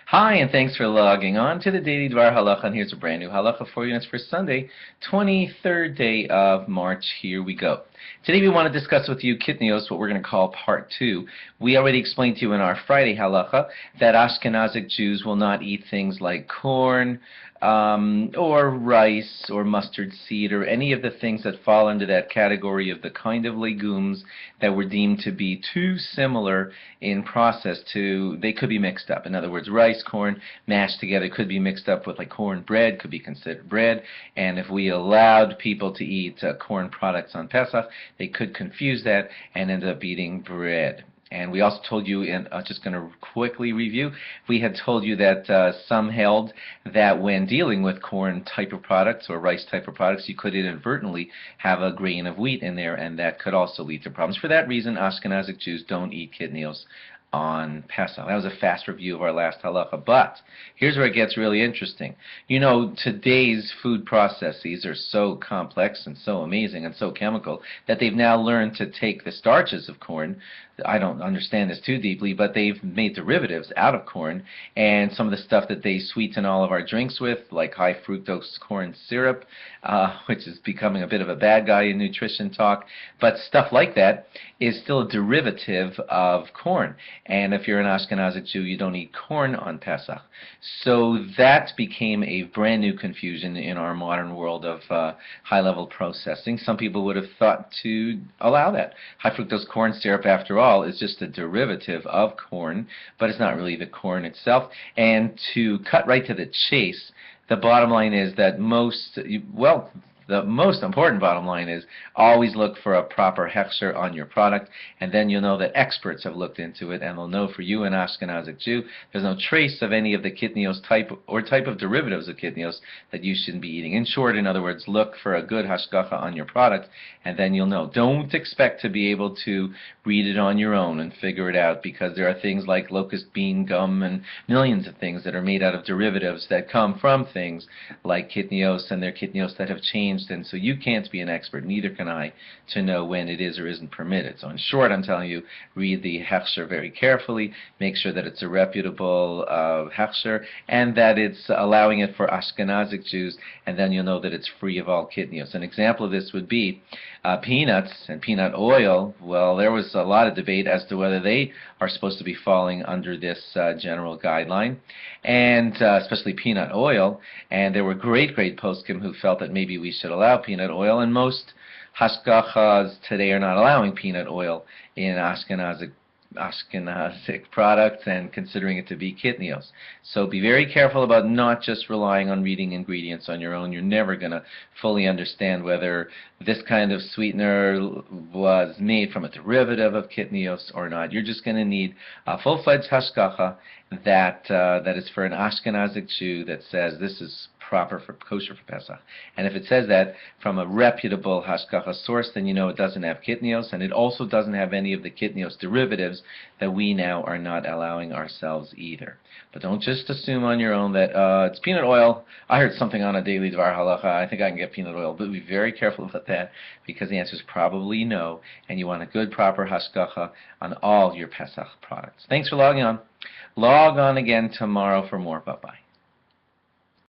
Hi, and thanks for logging on to the Daily DVAR Halacha, and here's a brand new Halacha for you, and it's for Sunday, 23rd day of March. Here we go. Today we want to discuss with you Kitniyos, what we're going to call Part 2. We already explained to you in our Friday Halacha that Ashkenazic Jews will not eat things like corn, or rice, or mustard seed, or any of the things that fall under that category of the kind of legumes that were deemed to be too similar in process to, they could be mixed up. In other words, rice, corn, mashed together could be mixed up with like corn bread, could be considered bread, and if we allowed people to eat corn products on Pesach, they could confuse that and end up eating bread. And we also told you, and I'm just going to quickly review, we had told you that some held that when dealing with corn type of products or rice type of products, you could inadvertently have a grain of wheat in there, and that could also lead to problems. For that reason, Ashkenazic Jews don't eat kitniyos on Pesach. That was a fast review of our last halacha, but here's where it gets really interesting. You know, today's food processes are so complex and so amazing and so chemical that they've now learned to take the starches of corn. I don't understand this too deeply, but they've made derivatives out of corn, and some of the stuff that they sweeten all of our drinks with, like high fructose corn syrup, which is becoming a bit of a bad guy in nutrition talk, but stuff like that is still a derivative of corn. And if you're an Ashkenazic Jew, you don't eat corn on Pesach. So that became a brand new confusion in our modern world of high-level processing. Some people would have thought to allow that. High fructose corn syrup, after all, is just a derivative of corn, but it's not really the corn itself. And to cut right to the chase, the bottom line is that the most important bottom line is always look for a proper hechsher on your product, and then you'll know that experts have looked into it, and they'll know for you, an Ashkenazic Jew, there's no trace of any of the kitniyos type of derivatives of kitniyos that you shouldn't be eating. In short, in other words, look for a good hashgacha on your product, and then you'll know. Don't expect to be able to read it on your own and figure it out, because there are things like locust bean gum and millions of things that are made out of derivatives that come from things like kitniyos, and they're kitniyos that have changed. And so you can't be an expert, neither can I, to know when it is or isn't permitted. So in short, I'm telling you, read the hechsher very carefully, make sure that it's a reputable hechsher, and that it's allowing it for Ashkenazic Jews, and then you'll know that it's free of all kitniyos. An example of this would be peanuts and peanut oil. Well, there was a lot of debate as to whether they are supposed to be falling under this general guideline, and especially peanut oil. And there were great poskim who felt that maybe we should allow peanut oil, and most hashgachas today are not allowing peanut oil in Ashkenazic products and considering it to be kitniyos. So be very careful about not just relying on reading ingredients on your own. You're never going to fully understand whether this kind of sweetener was made from a derivative of kitniyos or not. You're just going to need a full-fledged hashgacha that is for an Ashkenazic Jew that says this is proper for kosher for Pesach. And if it says that from a reputable hashgacha source, then you know it doesn't have kitniyos, and it also doesn't have any of the kitniyos derivatives that we now are not allowing ourselves either. But don't just assume on your own that it's peanut oil. I heard something on a daily dvar halacha, I think I can get peanut oil. But be very careful about that, because the answer is probably no, and you want a good proper hashgacha on all your Pesach products. Thanks for logging on. Log on again tomorrow for more. Bye-bye.